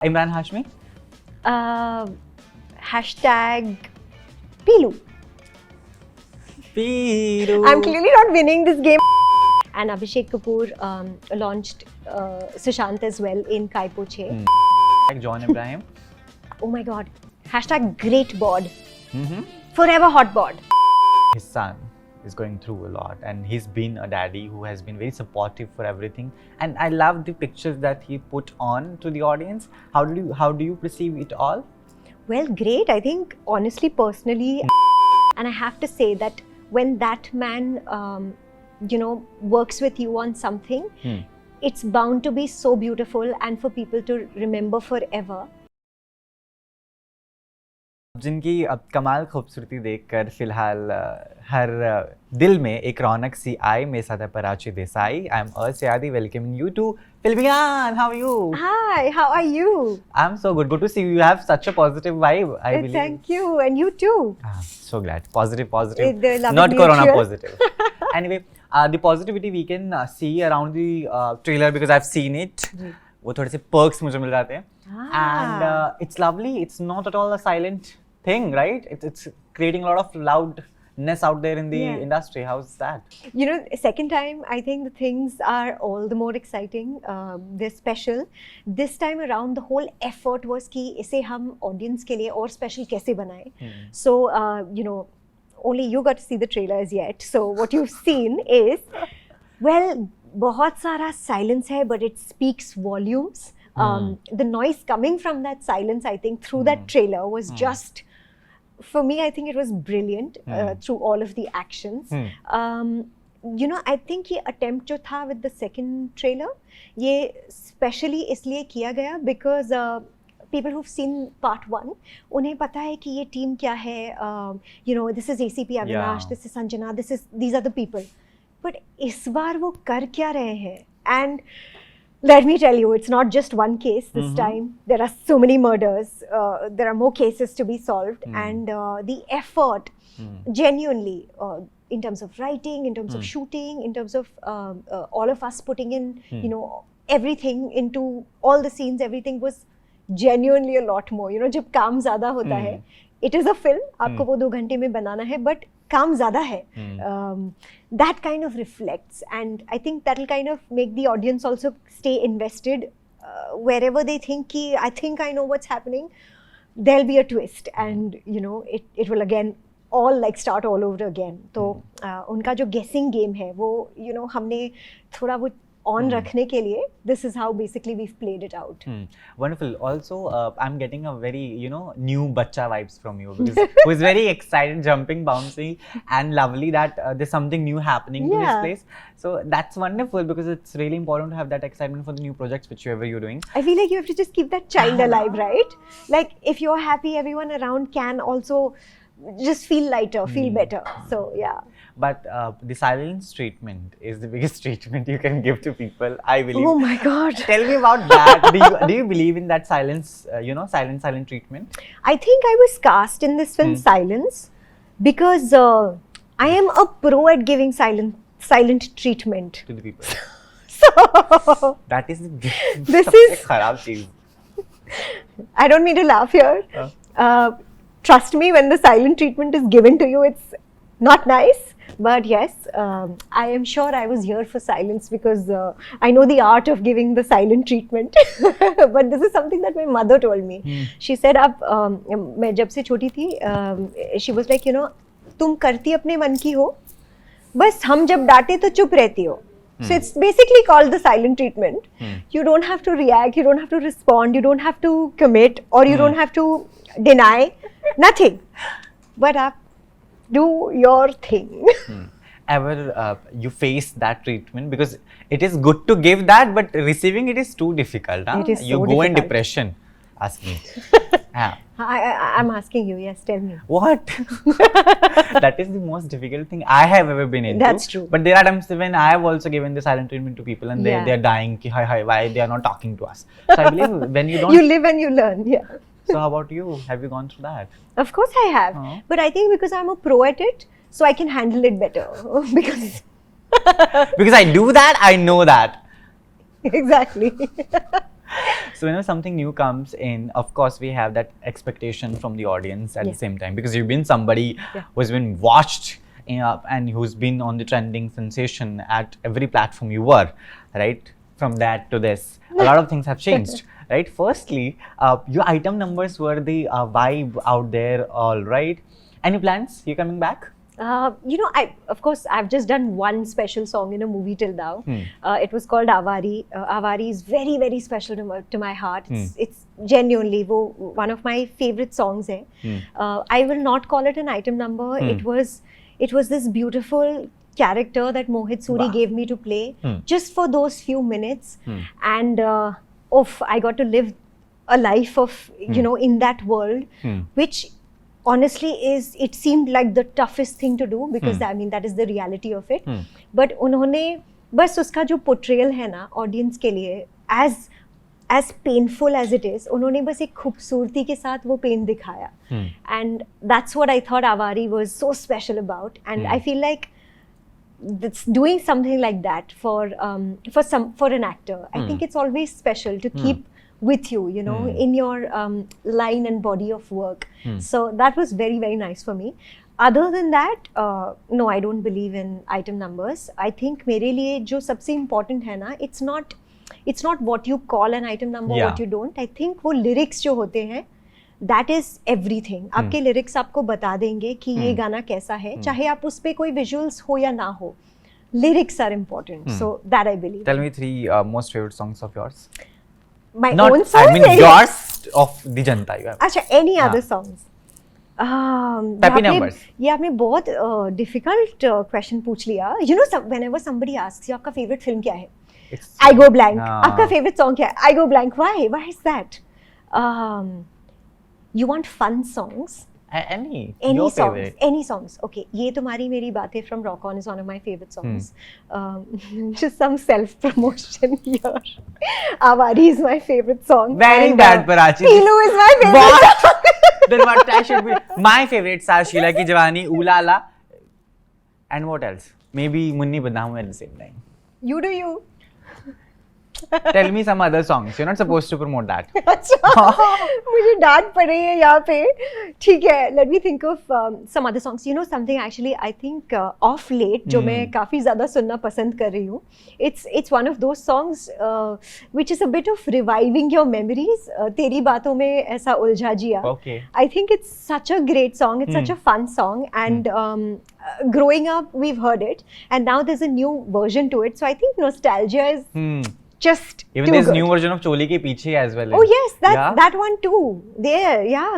Emraan, Hashmi? Hashtag Pilu. Pilu. I'm clearly not winning this game. And Abhishek Kapoor launched Sushant as well in Kai Poche. John Ibrahim. Oh my god. Hashtag great bod. Mm-hmm. Forever hot bod. His son is going through a lot, and he's been a daddy who has been very supportive for everything. And I love the pictures that he put on to the audience. How do you perceive it all? Well, great. I think honestly, personally, and I have to say that when that man, works with you on something, it's bound to be so beautiful and for people to remember forever. जिनकी अब कमाल खूबसूरती देखकर फिलहाल हर दिल में एक रौनक सी आई, मेरे साथ है Prachi Desai. I am Siadi welcoming you to Filmiyan. How are you? Hi, how are you? I'm so good. Good to see you. You have such a positive vibe, I believe. Thank you, and you too. So glad. Positive. The love Not is corona mutual. positive. Anyway, the positivity we can see around the trailer because I've seen it. वो थोड़े से perks मुझे मिल जाते हैं. And it's lovely. It's not at all a silent thing, right? It's creating a lot of loudness out there in the industry. How's that? You know, second time, I think the things are all the more exciting. They're special. This time around, the whole effort was कि इसे हम audience के लिए और special कैसे बनाएं. So, only you got to see the trailers yet. So, what you've seen is, well, बहुत सारा silence है, but it speaks volumes. The noise coming from that silence, I think, through that trailer was just, for me, I think it was brilliant through all of the actions. I think ये attempt जो था with the second trailer, ये specially इसलिए किया गया because people who've seen part one, उन्हें पता है कि ये team क्या है. This is ACP Avinash, this is Sanjana, these are the people. But इस बार वो कर क्या रहे हैं? And let me tell you, it's not just one case this time. There are so many murders. There are more cases to be solved. And the effort, genuinely, in terms of writing, in terms of shooting, in terms of all of us putting in, everything into all the scenes, everything was genuinely a lot more. जब काम ज़्यादा होता है, it is a film. आपको वो 2 घंटे में बनाना है, but काम ज़्यादा है. That kind of reflects, and I think that will kind of make the audience also stay invested. Wherever they think I think I know what's happening, there'll be a twist, and it will again all like start all over again. तो उनका जो guessing game है वो हमने थोड़ा वो on रखने के लिए, this is how basically we've played it out. Wonderful. Also, I'm getting a very, new bacha vibes from you because who is very excited, jumping, bouncing, and lovely that there's something new happening to this place. So that's wonderful because it's really important to have that excitement for the new projects whichever you're doing. I feel like you have to just keep that child alive, right? Like if you're happy, everyone around can also just feel lighter, feel better. So yeah. But the silence treatment is the biggest treatment you can give to people, I believe. Oh my God. Tell me about that. Do you believe in that silence, silent treatment? I think I was cast in this film Silence because I am a pro at giving silent treatment. To the people. So that is this is kharab cheez. I don't mean to laugh here. Trust me, when the silent treatment is given to you, it's not nice. But yes, I am sure I was here for silence because I know the art of giving the silent treatment. But this is something that my mother told me. She said, मैं जब से छोटी थी, she was like, तुम करती अपने मन की हो, बस हम जब डांटे तो चुप रहती हो. So it's basically called the silent treatment. You don't have to react, you don't have to respond, you don't have to commit, or you don't have to deny, nothing. But do your thing. Ever you face that treatment because it is good to give that, but receiving it is too difficult. Huh? It is you so go difficult. in depression. Ask me. I'm asking you. Yes, tell me. What? That is the most difficult thing I have ever been into. That's true. But there are times when I have also given the silent treatment to people and they are dying. Hi, why they are not talking to us? So I believe when you don't. You live and you learn. Yeah. So how about you? Have you gone through that? Of course I have. But I think because I'm a pro at it, so I can handle it better. Because I do that, I know that. Exactly. So whenever something new comes in, of course we have that expectation from the audience at the same time, because you've been somebody who's been watched and who's been on the trending sensation at every platform you were, right? From that to this, a lot of things have changed, right? Firstly, your item numbers were the vibe out there, all right? Any plans? You coming back? Of course, I've just done one special song in a movie till now. It was called Avari. Avari is very, very special to my heart. It's genuinely one of my favorite songs. I will not call it an item number. It was this beautiful character that Mohit Suri gave me to play just for those few minutes. And I got to live a life of, in that world, which honestly it seemed like the toughest thing to do, because I mean that is the reality of it. But उन्होंने बस उसका जो portrayal है ना audience के लिए, as painful as it is, उन्होंने बस एक खूबसूरती के साथ वो pain दिखाया. And that's what I thought Avari was so special about. And I feel like that's doing something like that for an actor. I think it's always special to keep with you, in your line and body of work. So that was very, very nice for me. Other than that, no, I don't believe in item numbers. I think मेरे लिए जो सबसे important है ना, it's not what you call an item number, what you don't. I think वो lyrics जो होते हैं, that is everything. आपके lyrics आपको बता देंगे कि ये गाना कैसा है, चाहे आप उस पे कोई visuals हो या ना हो. Lyrics are important. So that I believe. Tell me 3 most favorite songs of yours. My own songs? I mean yours of the Janata you have. अच्छा, any other songs? Happy numbers. ये आपने बहुत difficult question पूछ लिया. Whenever somebody asks you आपका favorite film क्या है? I go blank. आपका favorite song क्या है? I go blank. Why? Why is that? You want fun songs? Any songs. Favorite. Any songs. Okay. ये तुम्हारी मेरी बातें from Rock On is one of my favorite songs. Just some self-promotion here. Avari is my favorite song. Very bad, Prachi. Pilu is my favorite song. Then what I should be? My favorites are Sheila Ki Jawani, Ooh La La, and what else? Maybe Munni Badnamu at the same time. You do you. Tell me some other songs. You're not supposed to promote that. अच्छा, मुझे डांट पड़ रही है यहाँ पे. ठीक है. Let me think of some other songs. Something actually I think of late जो मैं काफी ज़्यादा सुनना पसंद कर रही हूँ. It's one of those songs which is a bit of reviving your memories. तेरी बातों में ऐसा उलझा जिया. Okay. I think it's such a great song. It's such a fun song, and growing up we've heard it, and now there's a new version to it. So I think nostalgia is just even there's new version of Choli Ke Piche as well. Oh yes, that one too.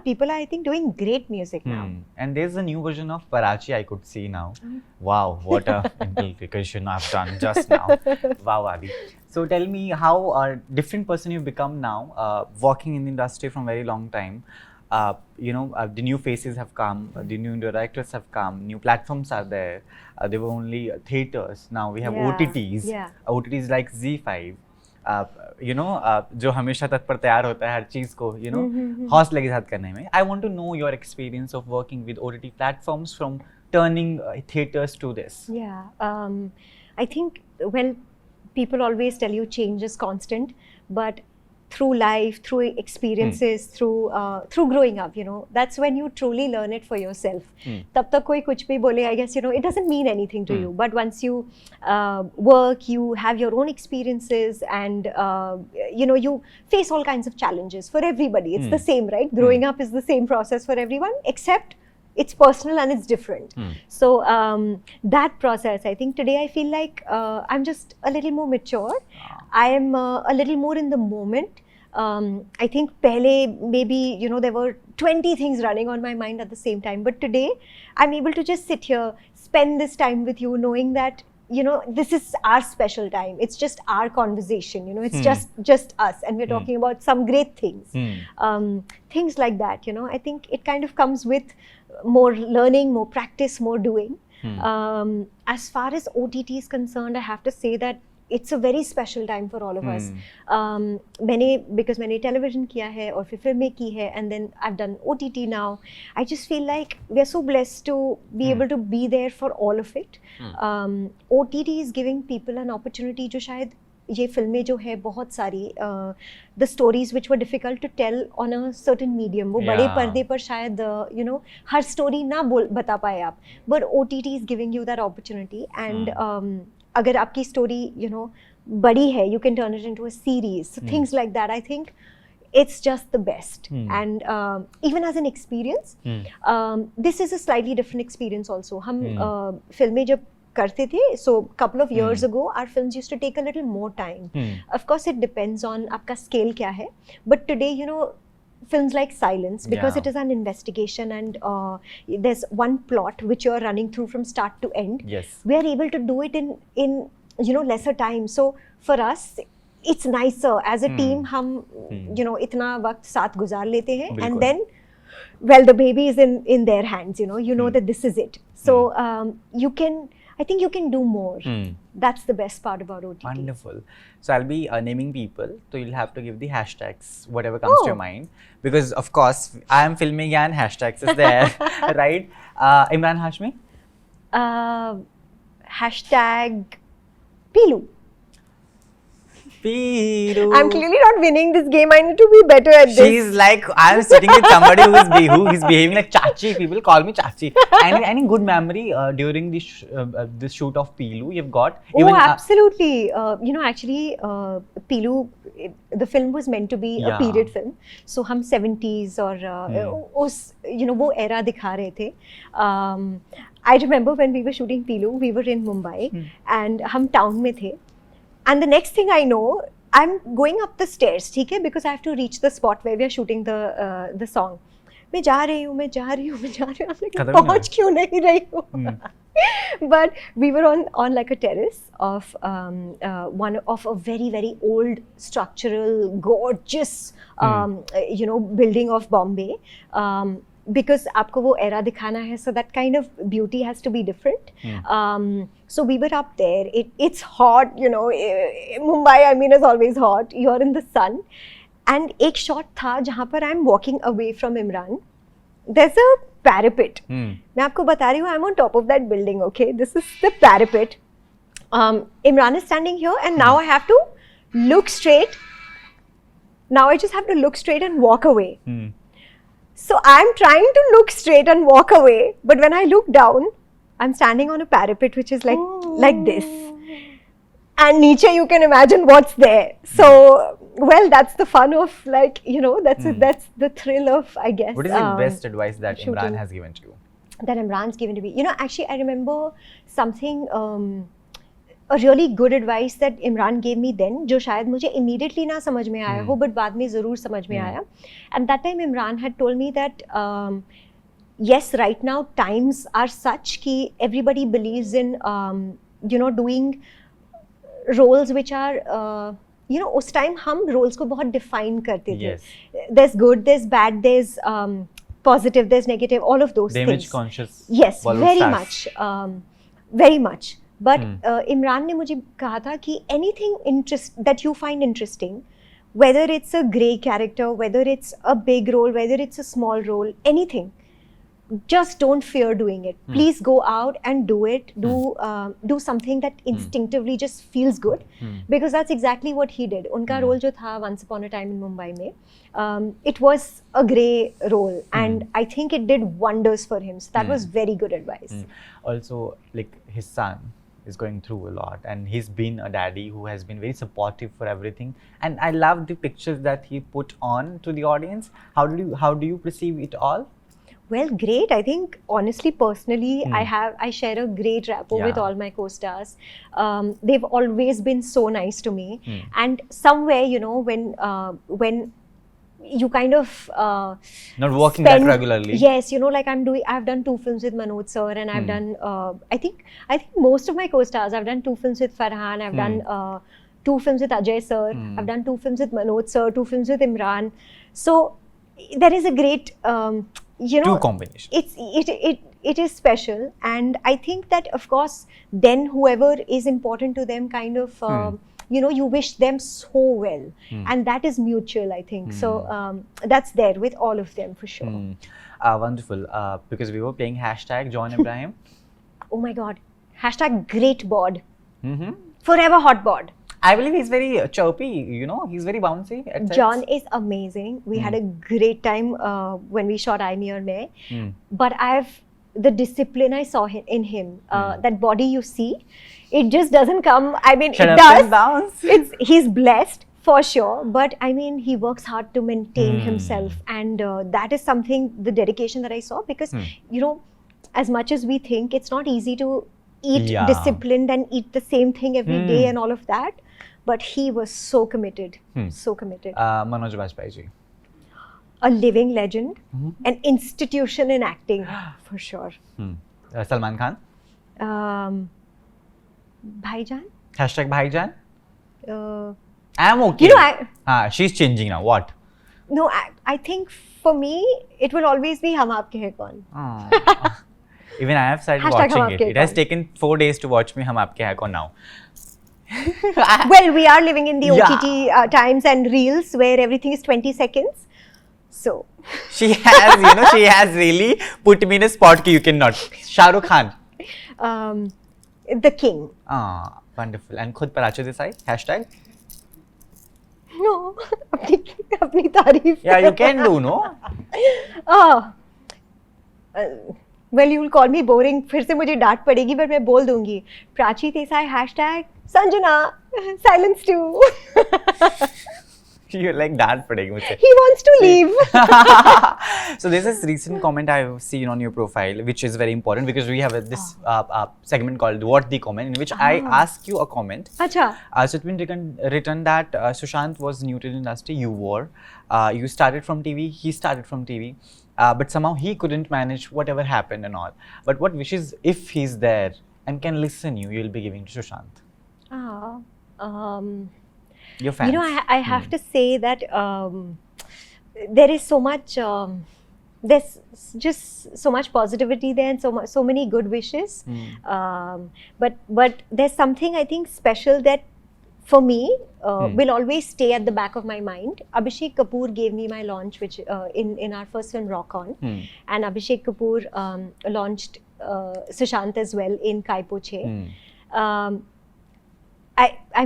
People are I think doing great music now. And there's a new version of Prachi I could see now. Wow, what a implication I've done just now. Wow, Adi. So tell me how a different person you've become now, working in the industry from very long time. The new faces have come, the new directors have come, new platforms are there. There were only theaters. Now we have OTTs. OTTs like Zee5. जो हमेशा तत्पर तैयार होता है हर चीज को हौसले के साथ करने में. I want to know your experience of working with OTT platforms from turning theaters to this. I think people always tell you change is constant, but through life, through experiences, through growing up, that's when you truly learn it for yourself. तब तक कोई कुछ भी बोले, I guess, it doesn't mean anything to you. But once you work, you have your own experiences, and you face all kinds of challenges for everybody. It's the same, right? Growing up is the same process for everyone, except it's personal and it's different. So that process, I think today I feel like I'm just a little more mature. I am a little more in the moment. I think pehle maybe there were 20 things running on my mind at the same time, but today I'm able to just sit here, spend this time with you, knowing that this is our special time. It's just our conversation. It's just us, and we're talking about some great things. Things like that. I think it kind of comes with more learning, more practice, more doing. As far as OTT is concerned, I have to say that it's a very special time for all of us. because मैंने television किया है और फिर फिल्में की है, and then I've done OTT now. I just feel like we're so blessed to be able to be there for all of it. OTT is giving people an opportunity जो शायद ये फिल्में जो है बहुत सारी the stories which were difficult to tell on a certain medium, वो बड़े पर्दे पर शायद यू नो हर स्टोरी ना बता पाए आप, but OTT is giving you that opportunity and अगर आपकी स्टोरी यू नो बड़ी है, you can turn it into a series, so things like that I think it's just the best. And even as an experience, this is a slightly different experience also. हम फिल्में जब करते थे, so couple of years ago our films used to take a little more time. Of course it depends on आपका scale क्या है, but today you know films like Silence, because it is an investigation and there's one plot which you're running through from start to end. Yes, we are able to do it in you know lesser time. So for us it's nicer as a team. हम you know इतना वक्त साथ गुजार लेते हैं and then well the baby is in their hands, you know that this is it. So you can, I think you can do more. That's the best part about OTT. Wonderful. So I'll be naming people, so you'll have to give the hashtags, whatever comes to your mind, because of course I am filming and hashtags is there. Right? Emraan, Hashmi? Hashtag Pilu. Pilu. I'm clearly not winning this game. I need to be better at this. She's like, I'm sitting with somebody who is behaving like Chachi. People call me Chachi. Any good memory during this shoot of Pilu you've got? Even, absolutely. You know, actually, Pilu, the film was meant to be a period film. So हम 70s और उस you know वो era दिखा रहे थे. I remember when we were shooting Pilu, we were in Mumbai and हम town में थे. And the next thing I know, I'm going up the stairs, ठीक है, because I have to reach the spot where we are shooting the song. मैं जा रही हूँ, पहुँच क्यों नहीं रही हूँ? But we were on like a terrace of one of a very very old structural gorgeous you know building of Bombay. Because आपको वो era दिखाना है, so that kind of beauty has to be different. So we were up there. It's hot, you know. Mumbai, I mean, is always hot. You're in the sun, and एक shot था जहाँ पर I'm walking away from Emraan. There's a parapet. मैं आपको बता रही हूँ, I'm on top of that building. Okay, this is the parapet. Emraan is standing here, and now I have to look straight. Now I just have to look straight and walk away. So I'm trying to look straight and walk away, but when I look down, I'm standing on a parapet which is like this, and niche you can imagine what's there. So well, that's the fun of like you know that's the thrill of I guess. What is the best advice that Emraan has given to you? That Emraan's given to me. You know, actually, I remember something. A really good advice that Emraan gave me then, जो शायद मुझे immediately ना समझ में आया हो, but बाद में ज़रूर समझ में आया. And that time Emraan had told me that yes, right now times are such कि everybody believes in you know doing roles which are you know उस time हम roles को बहुत define करते थे. There's good, there's bad, there's positive, there's negative, all of those things. Image conscious. Yes, very much. But Emraan ने मुझे कहा था कि anything that you find interesting, whether it's a grey character, whether it's a big role, whether it's a small role, anything, just don't fear doing it. Please go out and do it. Do something that instinctively just feels good, because that's exactly what he did. उनका role जो था Once Upon a Time in Mumbai में, it was a grey role, and I think it did wonders for him. So that was very good advice. Also, like his son is going through a lot, and he's been a daddy who has been very supportive for everything, and I love the pictures that he put on to the audience. How do you perceive it all? Well, great. I think honestly, personally, I share a great rapport with all my co-stars. They've always been so nice to me, and somewhere you know when you kind of not working that regularly. Yes, you know, like I've done 2 films with Manoj sir, and I've done I think most of my co-stars, I've done 2 films with Farhan, I've done 2 films with Ajay sir, I've done 2 films with Manoj sir, 2 films with Emraan. So there is a great you know, 2 combination. It is special, and I think that of course then whoever is important to them kind of you know, you wish them so well, and that is mutual, I think. So that's there with all of them for sure. Wonderful. Because we were playing hashtag John Ibrahim. Oh my God. Hashtag great bod. Forever hot bod. I believe he's very chirpy, you know, he's very bouncy at sets. John is amazing. We had a great time when we shot I Near Me. But the discipline I saw in him, that body you see, it just doesn't come. I mean, Shut it up does. and bounce. He's blessed for sure. But I mean, he works hard to maintain himself. And that is something, the dedication that I saw. Because, you know, as much as we think, it's not easy to eat disciplined and eat the same thing every day and all of that, but he was so committed, so committed. Manoj Bajpai ji. A living legend, an institution in acting, for sure. Salman Khan. Bhaijan. Hashtag Bhaijan. I'm okay. You know, she's changing now. What? No, I think for me, it will always be Hum Aapke Hai Kaun. Even I have started Hashtag watching it. It has taken 4 days to watch me Hum Aapke Hai Kaun now. Well, we are living in the OTT times and reels where everything is 20 seconds. So she has, you know, she has really put me in a spot ki you cannot. Shah Rukh Khan. The king. Wonderful. And khud Prachi Desai. Hashtag. No, apni tareef. Yeah, you can do, no? Well, you will call me boring. फिर से मुझे डांट पड़ेगी, but मैं बोल दूंगी. Prachi Desai hashtag Sanjana silence too. You're like डांट पड़ेगी मुझे. He wants to leave. So there's this recent comment I've seen on your profile, which is very important because we have this segment called What the Comment, in which I ask you a comment. Acha. So it's been written that Sushant was new to the industry. You were. You started from TV. He started from TV. But somehow he couldn't manage whatever happened and all. But what wishes, if he's there and can listen you'll be giving to Sushant? Your fans. You know, I have to say that there is so much, there's just so much positivity there and so many good wishes. But there's something I think special that for me will always stay at the back of my mind. Abhishek Kapoor gave me my launch, which in our first film Rock On, and Abhishek Kapoor launched Sushant as well in Kai Poche. I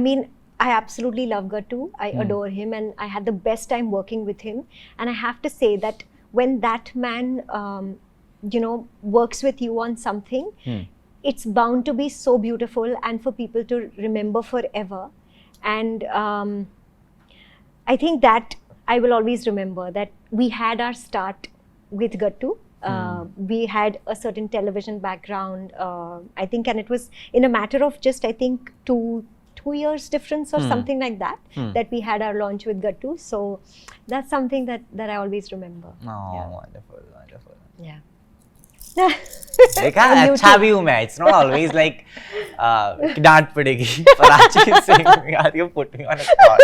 mean, I absolutely love Gattu. I adore him, and I had the best time working with him. And I have to say that when that man, you know, works with you on something, it's bound to be so beautiful and for people to remember forever. And I think that I will always remember that we had our start with Gattu. We had a certain television background, I think, and it was in a matter of just, I think, two years difference or something like that, that we had our launch with Gattu. So that's something that I always remember. Wonderful, wonderful. Yeah. देखा अच्छा भी हूँ मैं. It's not always like डांट पड़ेगी. Prachi saying, यार, you're putting me on a spot.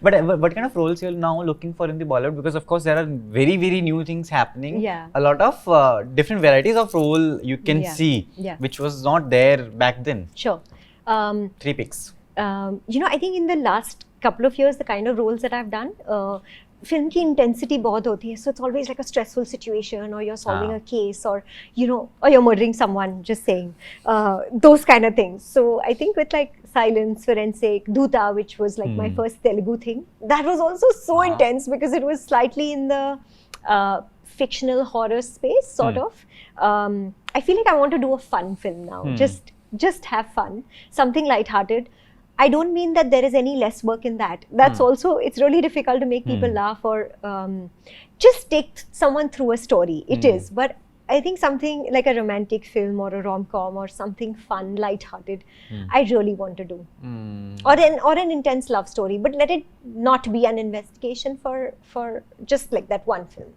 But what kind of roles you're now looking for in the Bollywood? Because of course there are very new things happening. A lot of different varieties of role you can see, which was not there back then. Sure. 3 picks. You know, I think in the last couple of years, the kind of roles that I've done, film की intensity बहुत होती है, so it's always like a stressful situation, or you're solving a case, or you know, or you're murdering someone, just saying, those kind of things. So I think with like Silence, Forensic, Dhuta, which was like my first Telugu thing, that was also so intense because it was slightly in the fictional horror space, sort of. I feel like I want to do a fun film now, just have fun, something lighthearted. I don't mean that there is any less work in that. That's also, it's really difficult to make people laugh or just take someone through a story. It is, but I think something like a romantic film or a rom-com or something fun, light-hearted, I really want to do. Or an intense love story, but let it not be an investigation for just like that one film.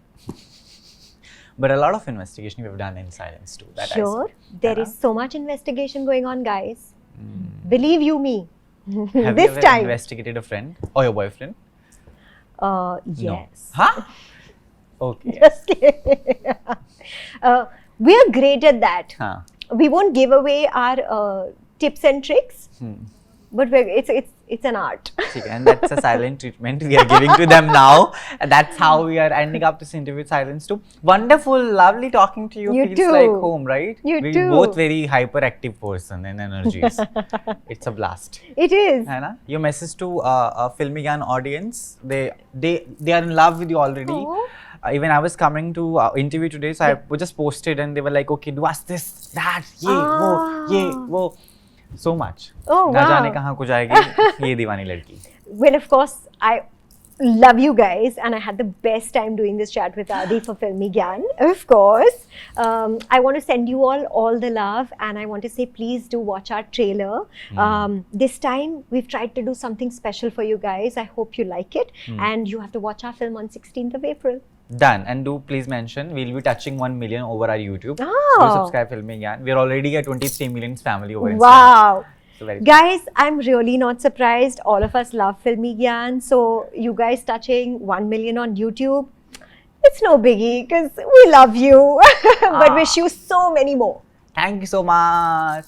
But a lot of investigation we've done in Silence too. That sure, there is so much investigation going on, guys. Believe you me. Have you ever investigated a friend or your boyfriend? Yes. No. Huh? Okay. Just kidding. We are great at that. it We won't give away our tips and tricks, but it's it's an art. Okay, and that's a silent treatment we are giving to them now. And that's how we are ending up this interview with silence too. Wonderful, lovely talking to you. You Feels too. like home, right? You We're too. both very hyperactive person and energies. It's a blast. It is. है ना? Your message to Filmy Gyan audience, they are in love with you already. Oh. Even I was coming to interview today, so I just posted and they were like, okay, do us this, that, ye, wo. So much. Oh, ना wow. जाने कहाँ को जाएगी ये दीवानी लड़की. Well, of course, I love you guys, and I had the best time doing this chat with Adi for Filmy Gyan. Of course, I want to send you all the love, and I want to say please do watch our trailer. This time we've tried to do something special for you guys. I hope you like it, and you have to watch our film on 16th of April. Done. And do please mention, we'll be touching 1 million over our YouTube. Oh. So subscribe Filmy Gyan. We're already at 23 million family over Instagram. Wow. So very Guys, I'm really not surprised. All of us love Filmy Gyan. So you guys touching 1 million on YouTube, it's no biggie because we love you. But wish you so many more. Thank you so much.